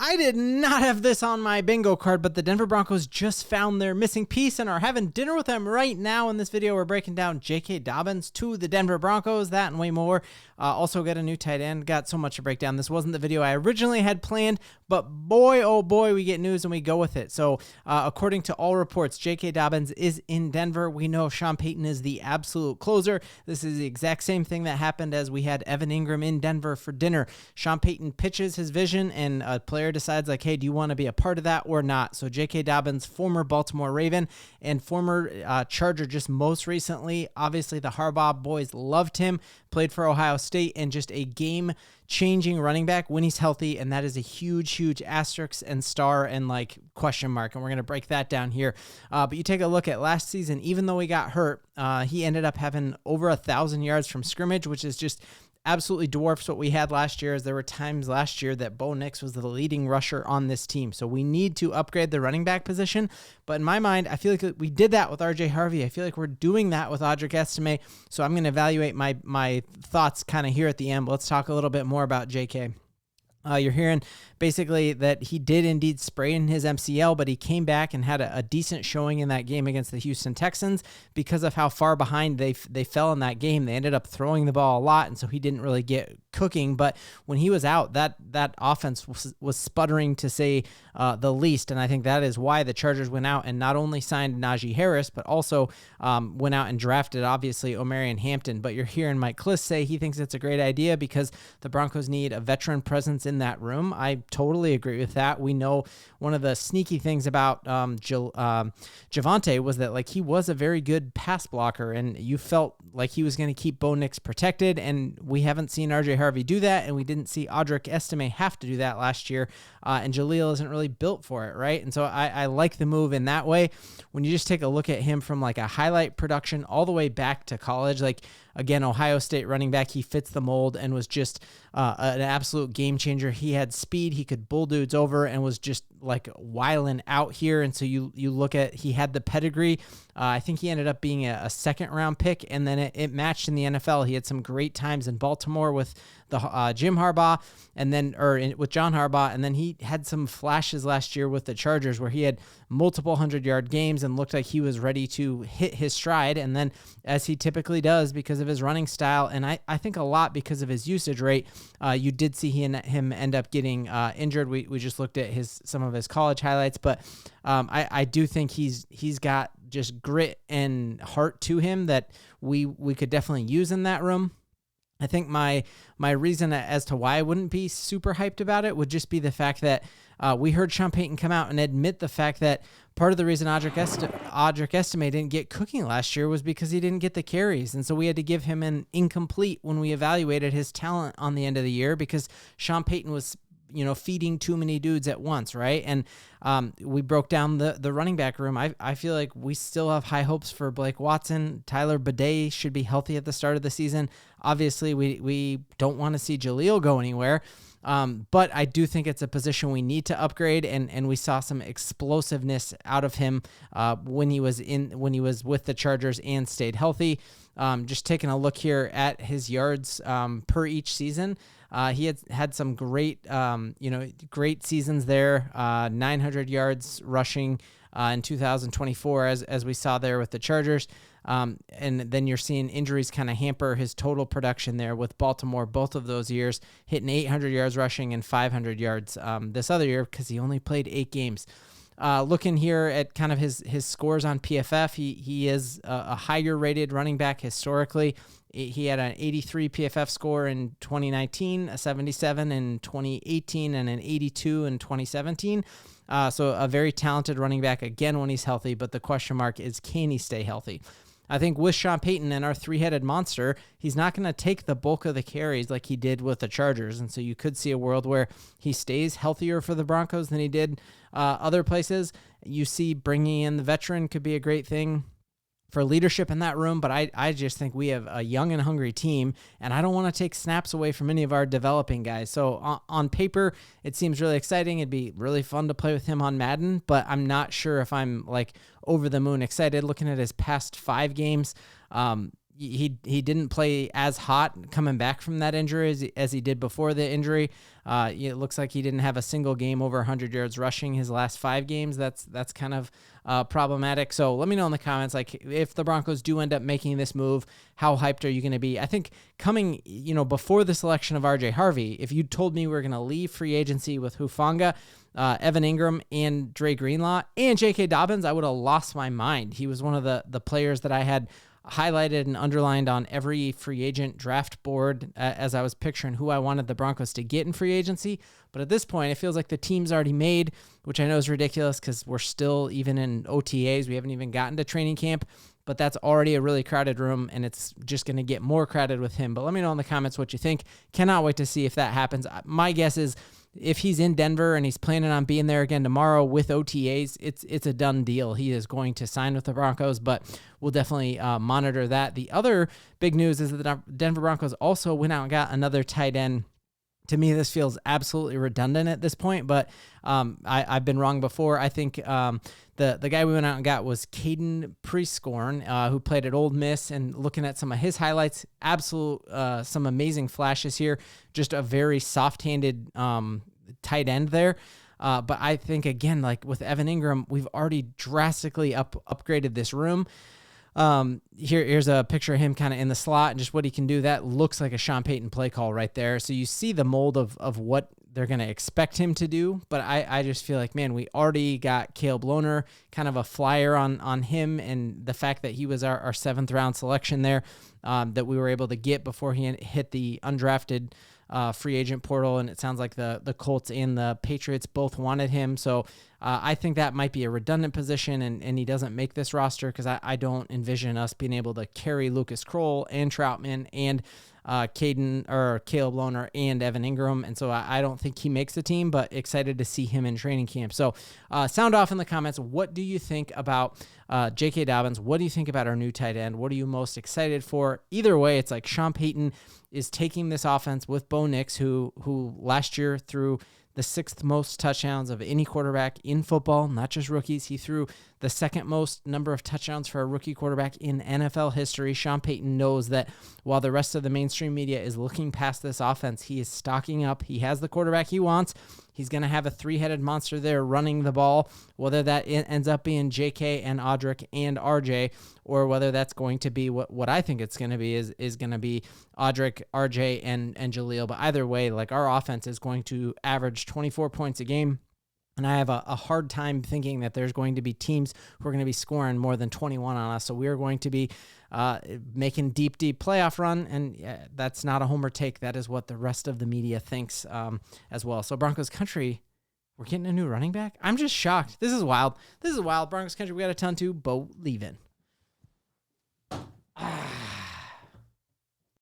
I did not have this on my bingo card, but the Denver Broncos just found their missing piece and are having dinner with them right now. In this video, we're breaking down JK Dobbins to the Denver Broncos, that and way more. Also got a new tight end. Got so much to break down. This wasn't the video I originally had planned, but boy, oh boy, we get news and we go with it. So according to all reports, JK Dobbins is in Denver. We know Sean Payton is the absolute closer. This is the exact same thing that happened as we had Evan Ingram in Denver for dinner. Sean Payton pitches his vision and a player decides like, hey, do you want to be a part of that or not? So JK Dobbins, former Baltimore Raven and former Charger just most recently. Obviously, the Harbaugh boys loved him, played for Ohio State, and just a game-changing running back when he's healthy, and that is a huge, huge asterisk and star and like question mark, and we're going to break that down here. But you take a look at last season, even though he got hurt, he ended up having over 1,000 yards from scrimmage, which is just absolutely dwarfs what we had last year, as there were times last year that Bo Nix was the leading rusher on this team. So we need to upgrade the running back position. But in my mind, I feel like we did that with Harvey. I feel like we're doing that with Audric Estime. So I'm going to evaluate my thoughts kind of here at the end. But let's talk a little bit more about JK. You're hearing basically that he did indeed sprain his MCL, but he came back and had a decent showing in that game against the Houston Texans. Because of how far behind they fell in that game, they ended up throwing the ball a lot, and so he didn't really get cooking. But when he was out, that offense was sputtering to say the least, and I think that is why the Chargers went out and not only signed Najee Harris, but also went out and drafted, obviously, Omarion Hampton. But you're hearing Mike Kliss say he thinks it's a great idea because the Broncos need a veteran presence in that room. I totally agree with that. We know one of the sneaky things about Javonte was that like he was a very good pass blocker, and you felt like he was going to keep Bo Nix protected, and we haven't seen RJ Harvey do that, and we didn't see Audric Estime have to do that last year, and Jaleel isn't really built for it, right? And so I like the move in that way. When you just take a look at him from like a highlight production all the way back to college, like again, Ohio State running back, he fits the mold and was just an absolute game changer. He had speed, he could bull dudes over, and was just like wiling out here. And so you look at, he had the pedigree. I think he ended up being a second round pick, and then it matched in the NFL. He had some great times in Baltimore with the Jim Harbaugh, and then with John Harbaugh, and then he had some flashes last year with the Chargers where he had multiple 100-yard games and looked like he was ready to hit his stride. And then, as he typically does because of his running style, and I think a lot because of his usage rate, you did see him end up getting injured. We just looked at some of his college highlights, but I do think he's got just grit and heart to him that we could definitely use in that room. I think my reason as to why I wouldn't be super hyped about it would just be the fact that we heard Sean Payton come out and admit the fact that part of the reason Audric Estime didn't get cooking last year was because he didn't get the carries. And so we had to give him an incomplete when we evaluated his talent on the end of the year because Sean Payton was feeding too many dudes at once, right? And we broke down the running back room. I feel like we still have high hopes for Blake Watson. Tyler Bidet should be healthy at the start of the season. Obviously, we don't want to see Jaleel go anywhere. But I do think it's a position we need to upgrade, and we saw some explosiveness out of him when he was with the Chargers and stayed healthy. Just taking a look here at his yards per each season. He had some great seasons there. 900 yards rushing in 2024, as we saw there with the Chargers. And then you're seeing injuries kind of hamper his total production there with Baltimore both of those years, hitting 800 yards rushing and 500 yards this other year because he only played 8 games. Looking here at kind of his scores on PFF, he is a higher rated running back historically. He had an 83 PFF score in 2019, a 77 in 2018, and an 82 in 2017. So a very talented running back again when he's healthy, but the question mark is, can he stay healthy? I think with Sean Payton and our three-headed monster, he's not going to take the bulk of the carries like he did with the Chargers. And so you could see a world where he stays healthier for the Broncos than he did other places. You see bringing in the veteran could be a great thing for leadership in that room, but I just think we have a young and hungry team, and I don't want to take snaps away from any of our developing guys. So on paper, it seems really exciting. It'd be really fun to play with him on Madden, but I'm not sure if I'm like over the moon excited. Looking at his past 5 games, he didn't play as hot coming back from that injury as he did before the injury. It looks like he didn't have a single game over 100 yards rushing his last 5 games. That's kind of problematic. So let me know in the comments, like, if the Broncos do end up making this move, how hyped are you going to be? I think coming, before the selection of RJ Harvey, if you told me we were going to leave free agency with Hufanga, Evan Ingram, and Dre Greenlaw, and JK Dobbins, I would have lost my mind. He was one of the players that I had highlighted and underlined on every free agent draft board as I was picturing who I wanted the Broncos to get in free agency. But at this point, it feels like the team's already made, which I know is ridiculous because we're still even in OTAs. We haven't even gotten to training camp, but that's already a really crowded room, and it's just going to get more crowded with him. But let me know in the comments what you think. Cannot wait to see if that happens. My guess is if he's in Denver and he's planning on being there again tomorrow with OTAs, it's a done deal. He is going to sign with the Broncos, but we'll definitely monitor that. The other big news is that the Denver Broncos also went out and got another tight end. To me, this feels absolutely redundant at this point, but I've been wrong before. I think the guy we went out and got was Caden Prescorn, who played at Ole Miss, and looking at some of his highlights, some amazing flashes here. Just a very soft-handed tight end there. But I think, again, like with Evan Ingram, we've already drastically upgraded this room. Here's a picture of him kind of in the slot and just what he can do. That looks like a Sean Payton play call right there. So you see the mold of what they're going to expect him to do. But I just feel like, man, we already got Caleb Lohner, kind of a flyer on him, and the fact that he was our 7th round selection there, that we were able to get before he hit the undrafted free agent portal, and it sounds like the Colts and the Patriots both wanted him. So I think that might be a redundant position, and he doesn't make this roster because I don't envision us being able to carry Lucas Kroll and Troutman and Caleb Lohner and Evan Ingram, and so I don't think he makes the team, but excited to see him in training camp. So sound off in the comments. What do you think about JK Dobbins? What do you think about our new tight end? What are you most excited for? Either way, it's like Sean Payton is taking this offense with Bo Nix, who last year threw the 6th most touchdowns of any quarterback in football, not just rookies. He threw the 2nd most number of touchdowns for a rookie quarterback in NFL history. Sean Payton knows that while the rest of the mainstream media is looking past this offense, he is stocking up. He has the quarterback he wants. He's going to have a 3-headed monster there running the ball, whether that ends up being JK and Audric and RJ, or whether that's going to be what I think it's going to be is going to be Audric, RJ, and Jaleel. But either way, like, our offense is going to average 24 points a game. And I have a hard time thinking that there's going to be teams who are going to be scoring more than 21 on us. So we are going to be making deep playoff run. And that's not a homer take. That is what the rest of the media thinks as well. So Broncos country, we're getting a new running back. I'm just shocked. This is wild. Broncos country, we got a ton to Bo-LIEVE.